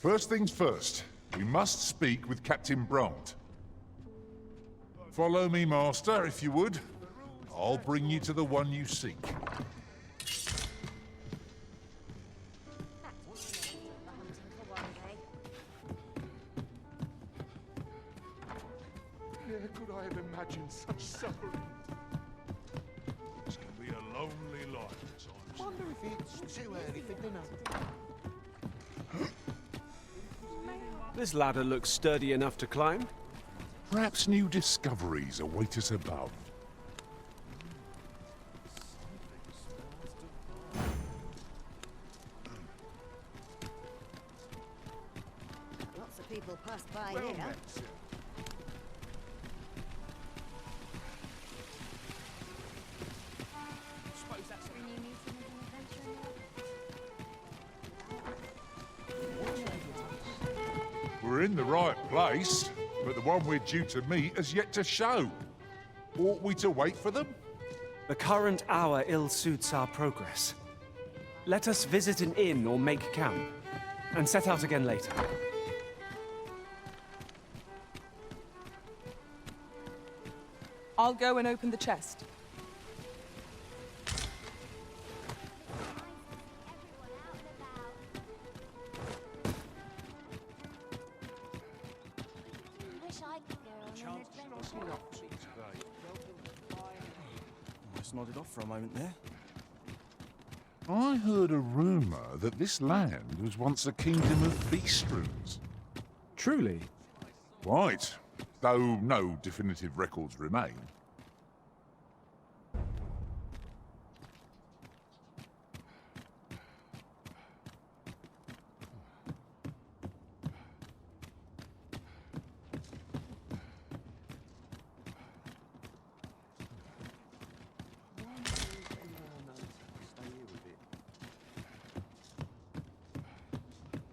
First things first, we must speak with Captain Brandt. Follow me, Master, if you would. I'll bring you to the one you seek. Never could I have imagined such suffering. This can be a lonely life at times. Wonder if it's too early for dinner. This ladder looks sturdy enough to climb. Perhaps new discoveries await us above. Lots of people pass by Well here. met. Suppose that's when you meet an adventurer. We're in the right place, but the one we're due to meet has yet to show. Ought we to wait for them? The current hour ill suits our progress. Let us visit an inn or make camp, and set out again later. I'll go and open the chest. Wish I could go on an adventure. Almost nodded off for a moment there. I heard a rumour that this land was once a kingdom of beastroons. Truly? Right, though no definitive records remain.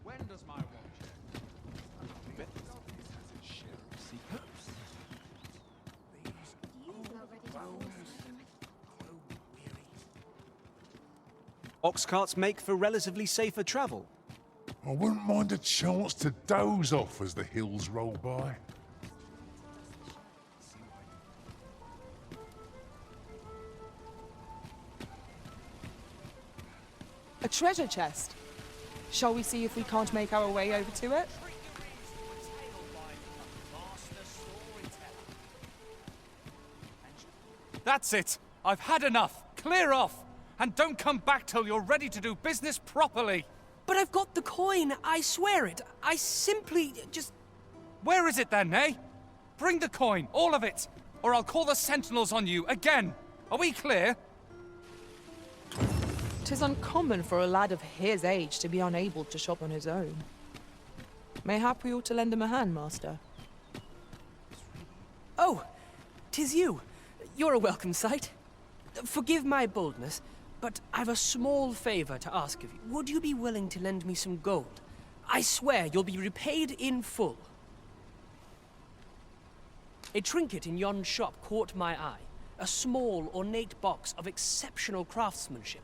When does my watch end? Ox carts make for relatively safer travel. I wouldn't mind a chance to doze off as the hills roll by. A treasure chest. Shall we see if we can't make our way over to it? That's it! I've had enough! Clear off! And don't come back till you're ready to do business properly! But I've got the coin, I swear it. I simply just... Where is it then, eh? Bring the coin, all of it, or I'll call the sentinels on you again. Are we clear? 'Tis uncommon for a lad of his age to be unable to shop on his own. Mayhap we ought to lend him a hand, master. Oh, 'tis you. You're a welcome sight. Forgive my boldness, but I've a small favor to ask of you. Would you be willing to lend me some gold? I swear you'll be repaid in full. A trinket in yon shop caught my eye. A small, ornate box of exceptional craftsmanship.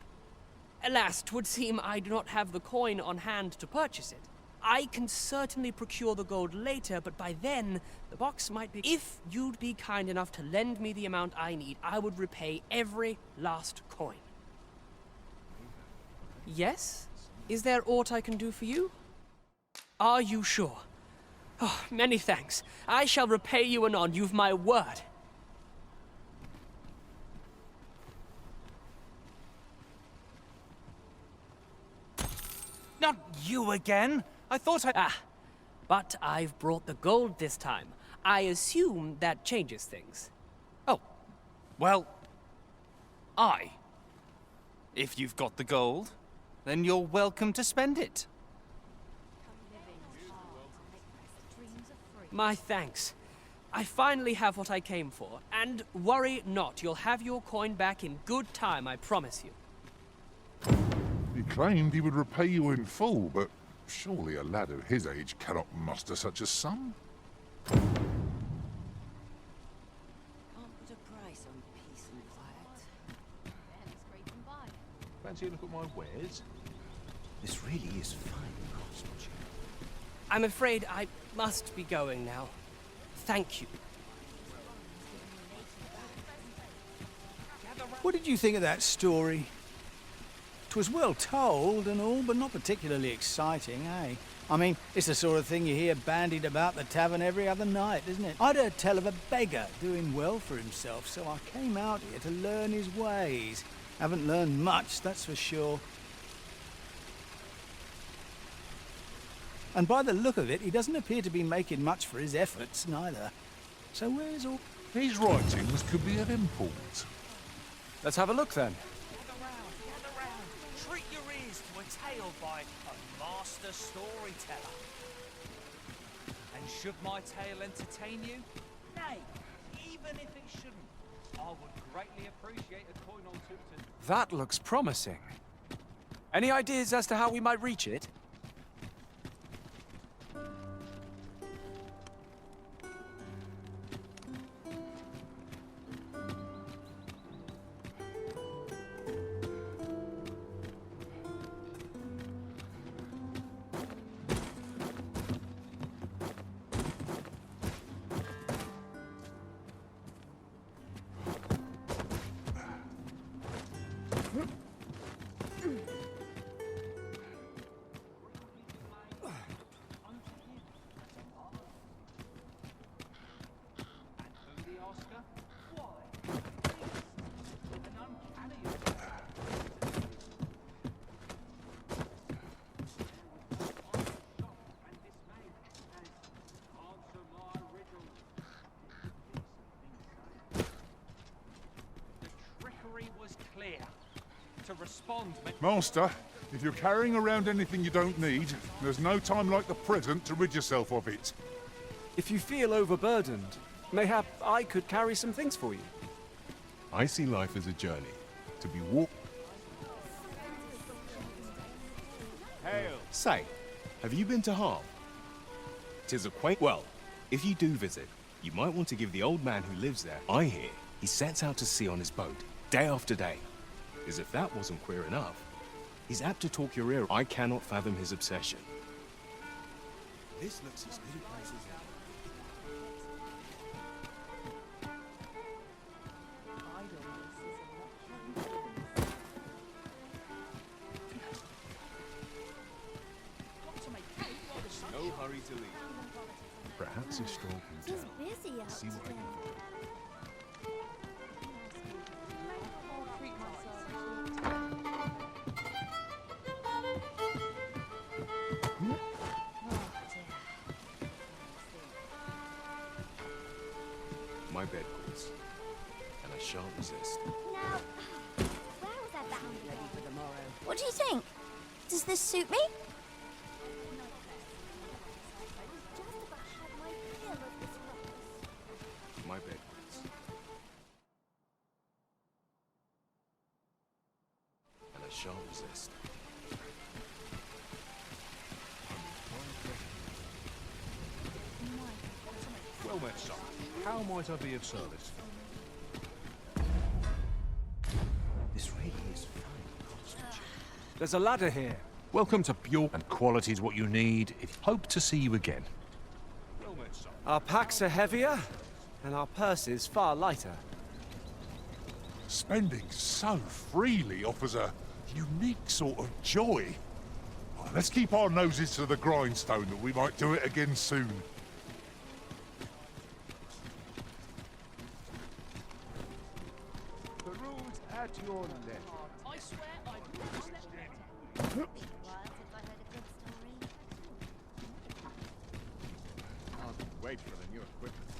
Alas, 'twould seem I do not have the coin on hand to purchase it. I can certainly procure the gold later, but by then, the box might be... If you'd be kind enough to lend me the amount I need, I would repay every last coin. Yes? Is there aught I can do for you? Are you sure? Oh, many thanks. I shall repay you anon, you've my word. Not you again! I thought I... Ah, but I've brought the gold this time. I assume that changes things. Oh, well... If you've got the gold, then you're welcome to spend it. My thanks. I finally have what I came for, and worry not, you'll have your coin back in good time, I promise you. He claimed he would repay you in full, but surely a lad of his age cannot muster such a sum. Can't put a price on peace and quiet. Fancy a look at my wares? This really is fine craftsmanship. I'm afraid I must be going now. Thank you. What did you think of that story? 'Twas well told and all, but not particularly exciting, eh? I mean, it's the sort of thing you hear bandied about the tavern every other night, isn't it? I'd heard tell of a beggar doing well for himself, so I came out here to learn his ways. Haven't learned much, that's for sure. And by the look of it, he doesn't appear to be making much for his efforts, neither. So where's all... His writings could be of import. Let's have a look then. Gather round. Treat your ears to a tale by a master storyteller. And should my tale entertain you? Nay, even if it shouldn't, I would greatly appreciate a coin or two to... That looks promising. Any ideas as to how we might reach it? To respond, Master, if you're carrying around anything you don't need, there's no time like the present to rid yourself of it. If you feel overburdened, mayhap I could carry some things for you. I see life as a journey, to be walked. Hail. Say, have you been to Harm? 'Tis a quaint... Well, if you do visit, you might want to give the old man who lives there... I hear he sets out to sea on his boat, day after day. As if that wasn't queer enough, he's apt to talk your ear. I cannot fathom his obsession. This looks as good a place as ever. No hurry to leave. Perhaps a stroll can He's busy out see what I today. can do. My bed calls, and I shan't resist. Now, where was I bound? Ready for the morrow. What do you think? Does this suit me? My bed calls, and I shan't resist. Well met, son. How might I be of service? This really is fun. There's a ladder here. Welcome to Bjork, and quality is what you need. Hope to see you again. Well met, son. Our packs are heavier, and our purses far lighter. Spending so freely offers a unique sort of joy. Well, let's keep our noses to the grindstone that we might do it again soon. The road at your left. I swear I've never slept better. While since I heard a good story. Can't wait for the new equipment.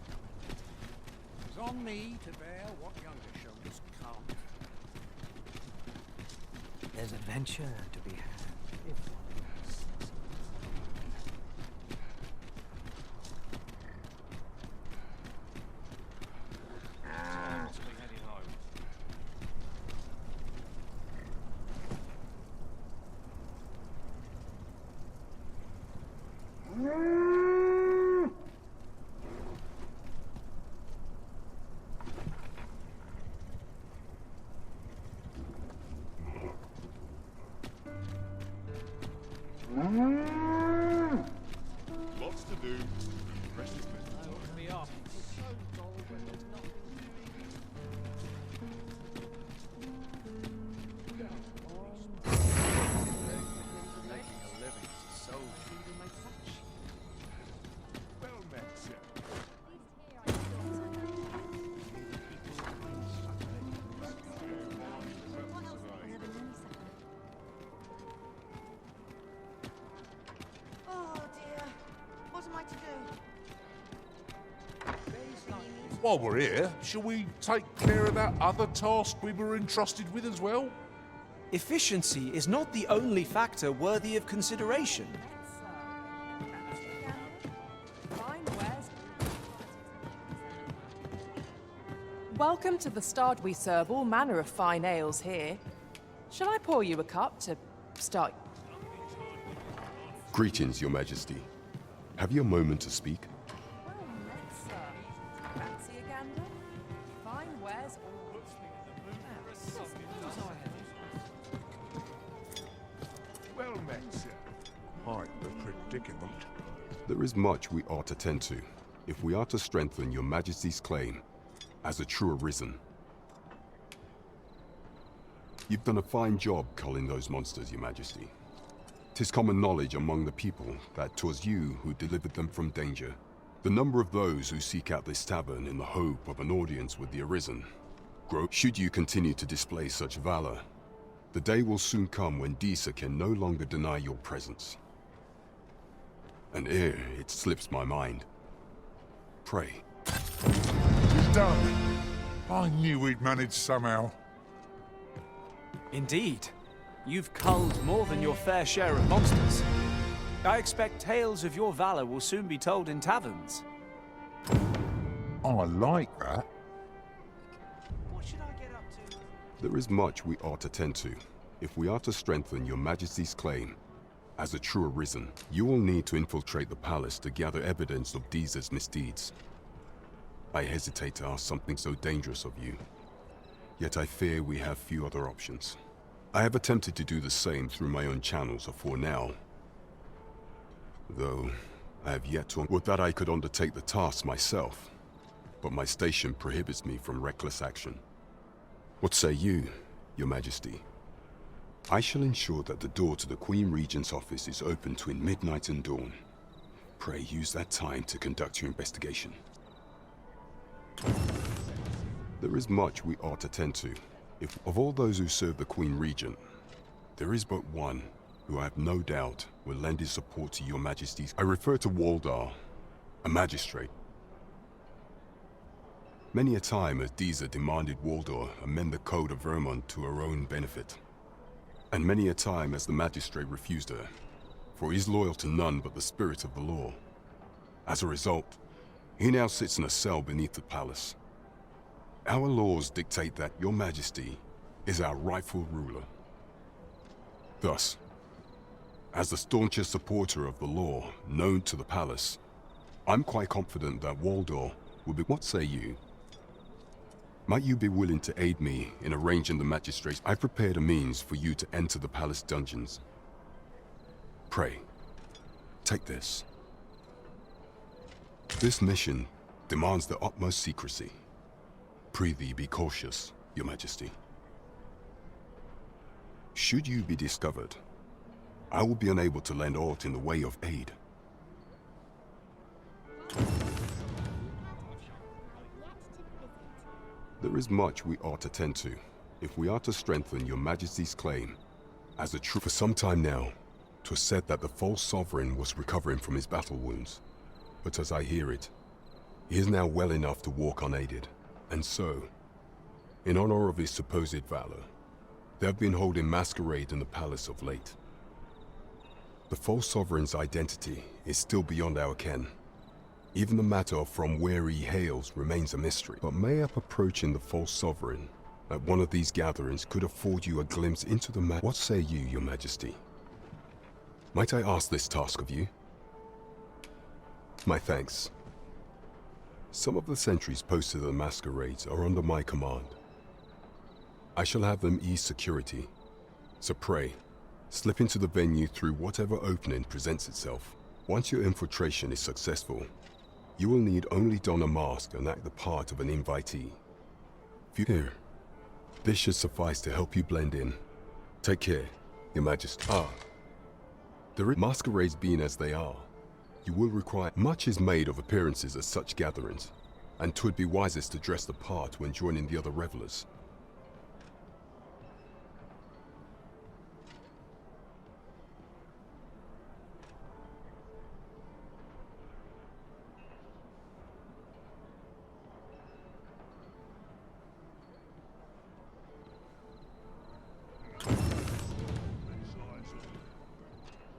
It's on me to bear what younger shoulders can't. There's adventure to be had. Seems to be heading home. lots to do. Rest is better. Be off. Well met, sir. Oh dear. What am I to do? While we're here, shall we take care of that other task we were entrusted with as well? Efficiency is not the only factor worthy of consideration. Welcome to the Stard. We serve all manner of fine ales here. Shall I pour you a cup to start? Greetings, Your Majesty. Have you a moment to speak? Well met, sir. Fancy a gander? Fine wares Well met, sir. Quite the predicament. There is much we ought to tend to, if we are to strengthen Your Majesty's claim as a true arisen. You've done a fine job culling those monsters, Your Majesty. 'Tis common knowledge among the people that 'twas you who delivered them from danger. The number of those who seek out this tavern in the hope of an audience with the arisen grow. Should you continue to display such valor, the day will soon come when Disa can no longer deny your presence. And ere it slips my mind, pray. It's done. I knew we'd manage somehow. Indeed. You've culled more than your fair share of monsters. I expect tales of your valor will soon be told in taverns. I like that. What should I get up to? There is much we ought to tend to, if we are to strengthen Your Majesty's claim as a true arisen. You will need to infiltrate the palace to gather evidence of Disa's misdeeds. I hesitate to ask something so dangerous of you, yet I fear we have few other options. I have attempted to do the same through my own channels afore now, though I have yet to. Would that I could undertake the task myself, but my station prohibits me from reckless action. What say you, Your Majesty? I shall ensure that the door to the Queen Regent's office is open between midnight and dawn. Pray use that time to conduct your investigation. There is much we ought to tend to. If of all those who serve the Queen Regent, there is but one who I have no doubt will lend his support to Your Majesty's. I refer to Waldar, a magistrate. Many a time has Disa demanded Waldar amend the Code of Vermont to her own benefit. And many a time has the magistrate refused her, for he is loyal to none but the spirit of the law. As a result, he now sits in a cell beneath the palace. Our laws dictate that Your Majesty is our rightful ruler. Thus, as the staunchest supporter of the law known to the palace, I'm quite confident that Waldor will be. What say you? Might you be willing to aid me in arranging the magistrates? I've prepared a means for you to enter the palace dungeons. Pray, take this. This mission demands the utmost secrecy. Prithee be cautious, Your Majesty. Should you be discovered, I will be unable to lend aught in the way of aid. There is much we ought to tend to, if we are to strengthen Your Majesty's claim as a true. For some time now, 'twas said that the false sovereign was recovering from his battle wounds. But as I hear it, he is now well enough to walk unaided. And so, in honor of his supposed valor, they have been holding masquerade in the palace of late. The false sovereign's identity is still beyond our ken. Even the matter of from where he hails remains a mystery. But mayhap approaching the false sovereign at one of these gatherings could afford you a glimpse into the What say you, Your Majesty? Might I ask this task of you? My thanks. Some of the sentries posted at the masquerades are under my command. I shall have them ease security, so pray, slip into the venue through whatever opening presents itself. Once your infiltration is successful, you will need only don a mask and act the part of an invitee. Here, this should suffice to help you blend in. Take care, Your Majesty. The masquerades being as they are, you will require... Much is made of appearances at such gatherings, and 'twould be wisest to dress the part when joining the other revelers.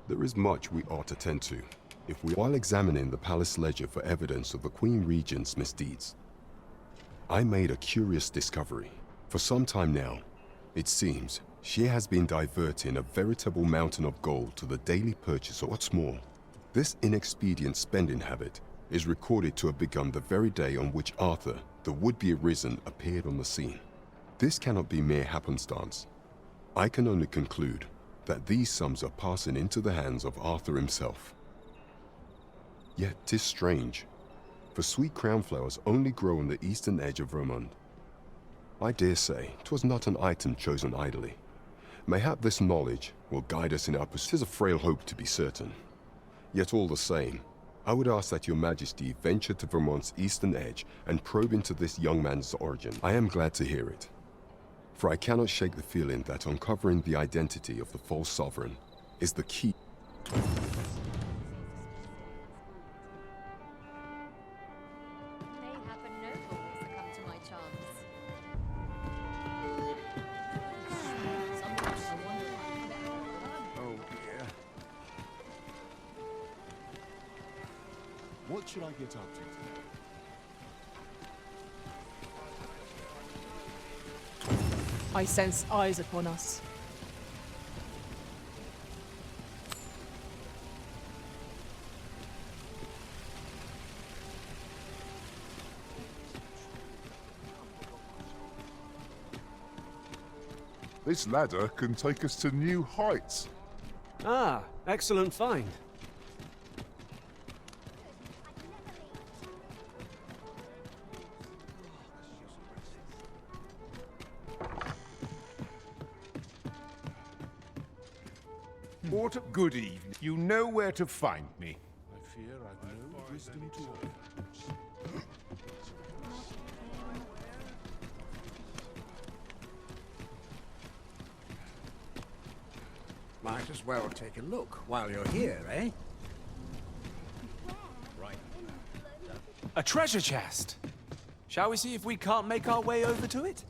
There is much we ought to tend to, while examining the palace ledger for evidence of the Queen Regent's misdeeds. I made a curious discovery. For some time now, it seems, she has been diverting a veritable mountain of gold to the daily purchase of what's more. This inexpedient spending habit is recorded to have begun the very day on which Arthur, the would-be arisen, appeared on the scene. This cannot be mere happenstance. I can only conclude that these sums are passing into the hands of Arthur himself. Yet 'tis strange, for sweet crownflowers only grow on the eastern edge of Vermont. I dare say 'twas not an item chosen idly. Mayhap this knowledge will guide us in our pursuit. 'Tis a frail hope to be certain. Yet all the same, I would ask that your Majesty venture to Vermont's eastern edge and probe into this young man's origin. I am glad to hear it, for I cannot shake the feeling that uncovering the identity of the false sovereign is the key. What should I get up to today? I sense eyes upon us. This ladder can take us to new heights. Ah, excellent find. What a good evening. You know where to find me. I fear I've no wisdom to offer. Might as well take a look while you're here, eh? Right. A treasure chest! Shall we see if we can't make our way over to it?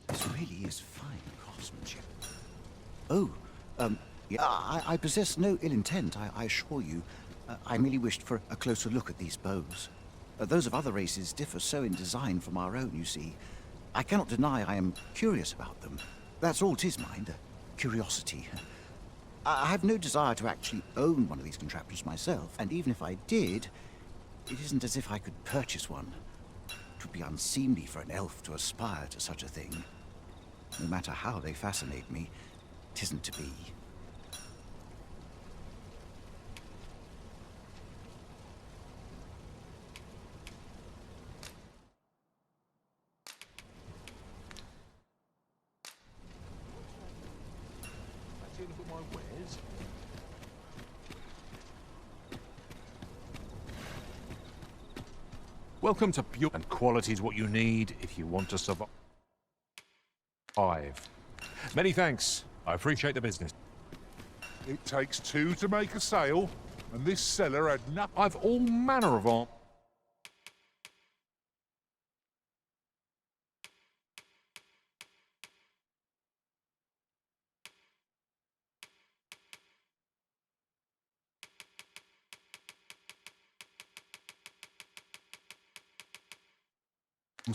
This really is fine craftsmanship. Oh, yeah, I possess no ill intent, I assure you. I merely wished for a closer look at these bows. Those of other races differ so in design from our own, you see. I cannot deny I am curious about them. That's all 'tis, mind, curiosity. I have no desire to actually own one of these contraptions myself, and even if I did, it isn't as if I could purchase one. It would be unseemly for an elf to aspire to such a thing. No matter how they fascinate me, 'tisn't to be. Welcome to Pure, and quality is what you need if you want to survive. Many thanks. I appreciate the business. It takes two to make a sale, and this seller had nothing. I've all manner of art.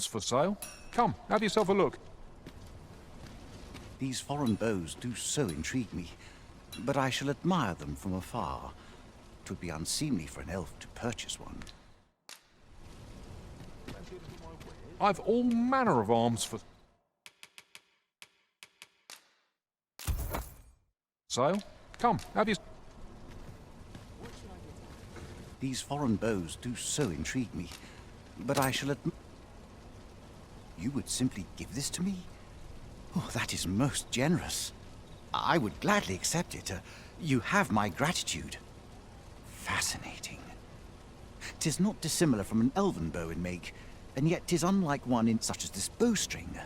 For sale? Come, have yourself a look. These foreign bows do so intrigue me, but I shall admire them from afar. It would be unseemly for an elf to purchase one. I've all manner of arms for sale. Come, have you... These foreign bows do so intrigue me, but I shall admit... You would simply give this to me? Oh, that is most generous. I would gladly accept it. You have my gratitude. Fascinating. 'Tis not dissimilar from an elven bow in make, and yet 'tis unlike one in such as this bowstring.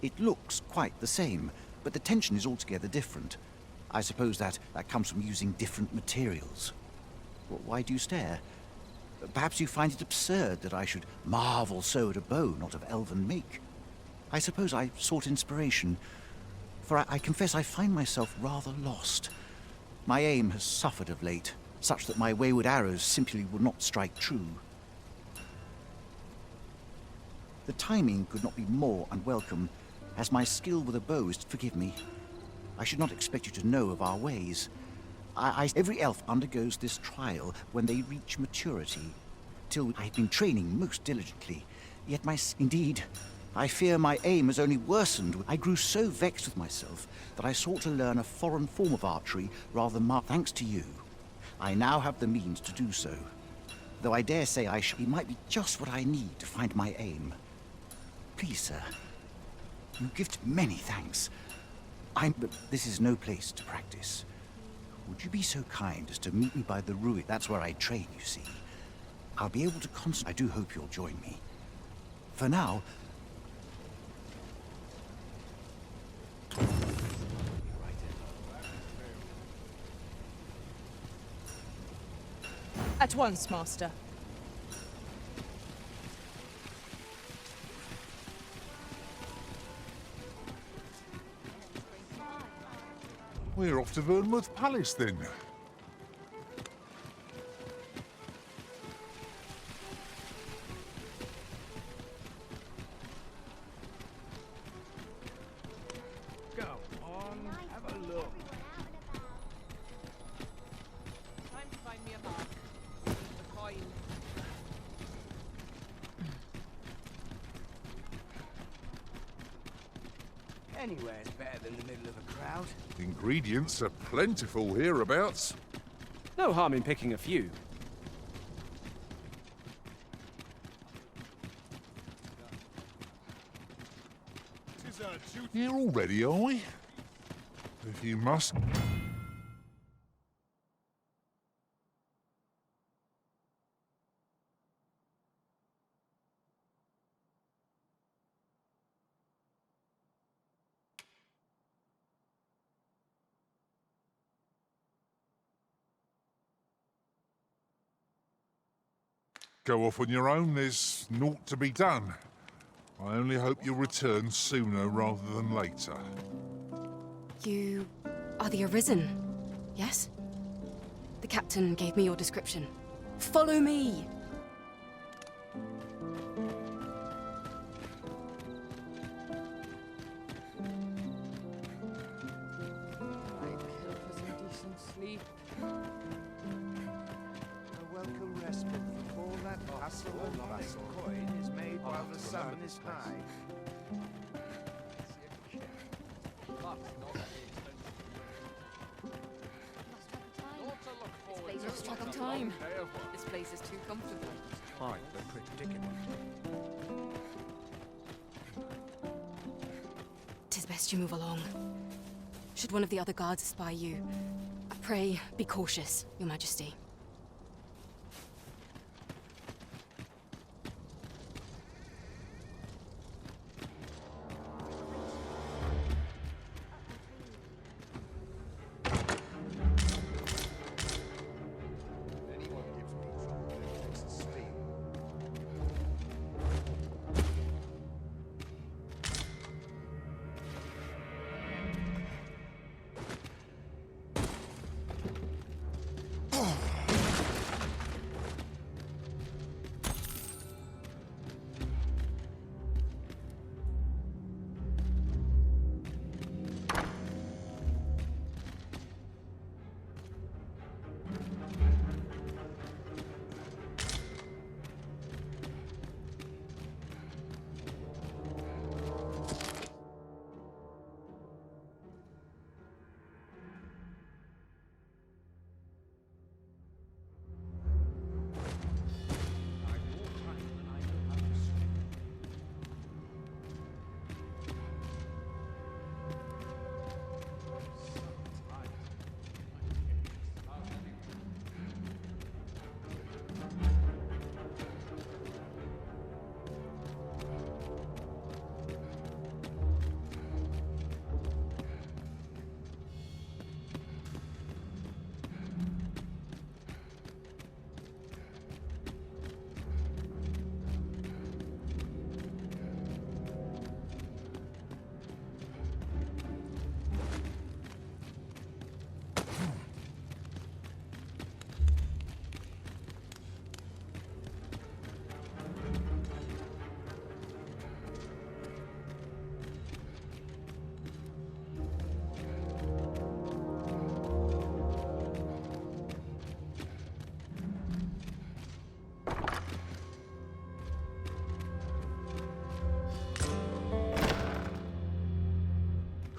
It looks quite the same, but the tension is altogether different. I suppose that comes from using different materials. Why do you stare? Perhaps you find it absurd that I should marvel so at a bow not of elven make. I suppose I sought inspiration, for I confess I find myself rather lost. My aim has suffered of late, such that my wayward arrows simply would not strike true. The timing could not be more unwelcome, as my skill with a bow is... Forgive me. I should not expect you to know of our ways. Every elf undergoes this trial when they reach maturity. Till I have been training most diligently, yet indeed, I fear my aim has only worsened. I grew so vexed with myself that I sought to learn a foreign form of archery rather than thanks to you. I now have the means to do so, though I dare say it might be just what I need to find my aim. Please, sir, you give many thanks. But this is no place to practice. Would you be so kind as to meet me by the ruin? That's where I train, you see. I'll be able to concentrate. I do hope you'll join me. For now... At once, Master. We're off to Vernworth Palace, then. Go on, have a look. Time to find me a mark. The coin. Anywhere's better than the middle of a crowd. Ingredients are plentiful hereabouts. No harm in picking a few. Here already, are we? If you must... Go off on your own, there's naught to be done. I only hope you'll return sooner rather than later. You are the Arisen, yes? The captain gave me your description. Follow me! I'd kill for some decent sleep. A welcome respite from all that hustle and bustle. Coin is made while the sun is high. Just struck on time. This place is too comfortable. Quite the predicament. 'Tis best you move along. Should one of the other guards spy you, I pray be cautious, Your Majesty.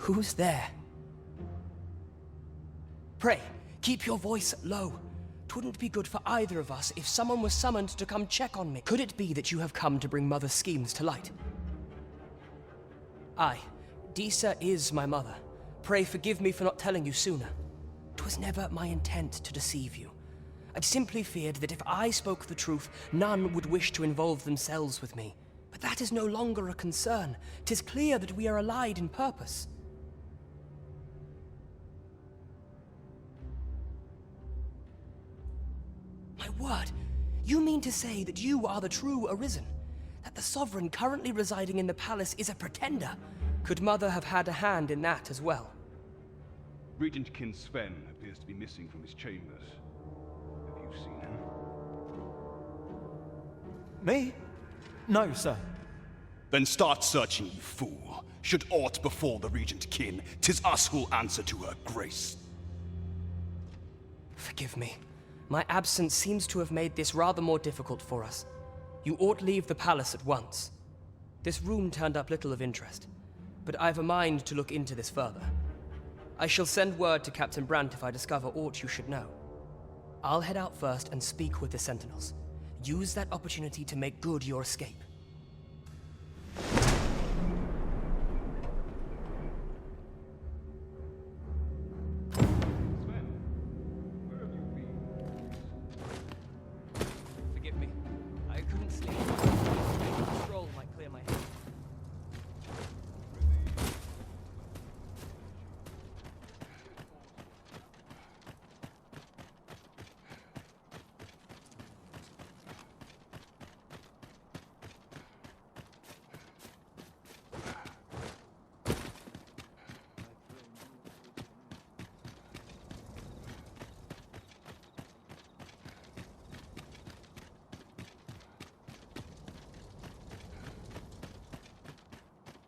Who's there? Pray, keep your voice low. 'Twouldn't be good for either of us if someone was summoned to come check on me. Could it be that you have come to bring Mother's schemes to light? Aye, Disa is my mother. Pray forgive me for not telling you sooner. 'Twas never my intent to deceive you. I'd simply feared that if I spoke the truth, none would wish to involve themselves with me. But that is no longer a concern. 'Tis clear that we are allied in purpose. My word, you mean to say that you are the true Arisen? That the Sovereign currently residing in the palace is a pretender? Could Mother have had a hand in that as well? Regent King Sven appears to be missing from his chambers. Have you seen him? Me? No, sir. Then start searching, you fool. Should aught befall the Regent Kin, 'tis us who'll answer to her grace. Forgive me. My absence seems to have made this rather more difficult for us. You ought leave the palace at once. This room turned up little of interest, but I've a mind to look into this further. I shall send word to Captain Brandt if I discover aught you should know. I'll head out first and speak with the Sentinels. Use that opportunity to make good your escape. Forgive me. I couldn't sleep. A stroll might clear my head.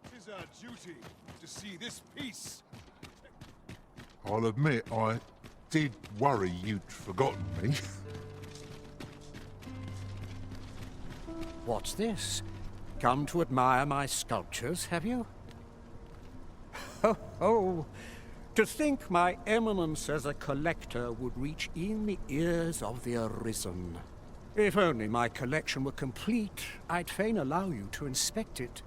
It is our duty to see this peace. I'll admit, I did worry you'd forgotten me. What's this? Come to admire my sculptures, have you? Ho ho! To think my eminence as a collector would reach in the ears of the Arisen. If only my collection were complete, I'd fain allow you to inspect it.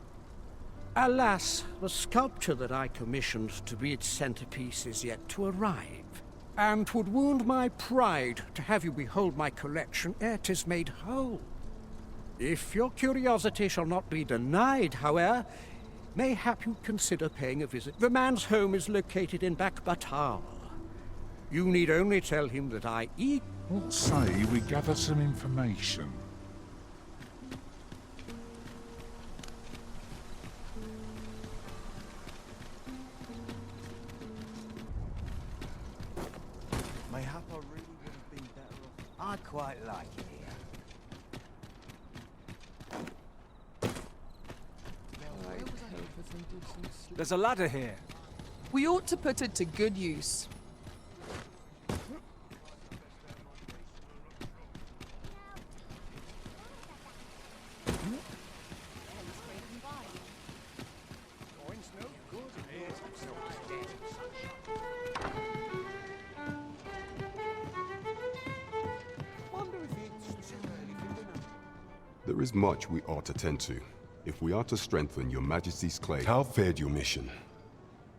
Alas, the sculpture that I commissioned to be its centerpiece is yet to arrive, and 'twould wound my pride to have you behold my collection ere 'tis made whole. If your curiosity shall not be denied, however, mayhap you'd consider paying a visit. The man's home is located in Batal. You need only tell him that I eat. What say we gather some information? Mayhap I really would have been better off. I quite like it here. There's a ladder here. We ought to put it to good use. There is much we ought to tend to, if we are to strengthen your Majesty's claim. How fared your mission?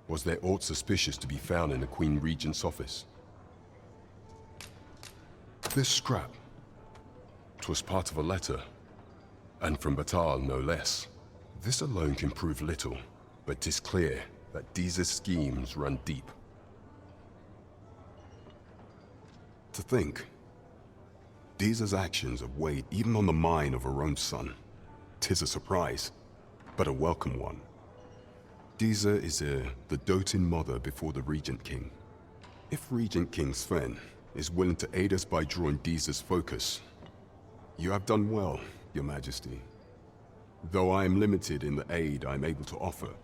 Was there aught suspicious to be found in the Queen Regent's office? This scrap. 'Twas part of a letter, and from Batal no less. This alone can prove little, but 'tis clear that Disa's schemes run deep. To think, Disa's actions have weighed even on the mind of her own son. 'Tis a surprise, but a welcome one. Disa is the doting mother before the Regent King. If Regent King Sven is willing to aid us by drawing Disa's focus, you have done well, Your Majesty. Though I am limited in the aid I'm able to offer.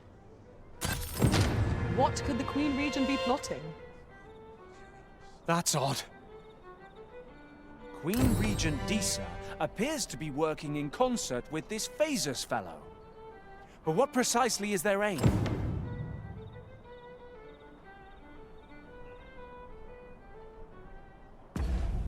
What could the Queen Regent be plotting? That's odd. Queen Regent Disa appears to be working in concert with this Phasus fellow. But what precisely is their aim?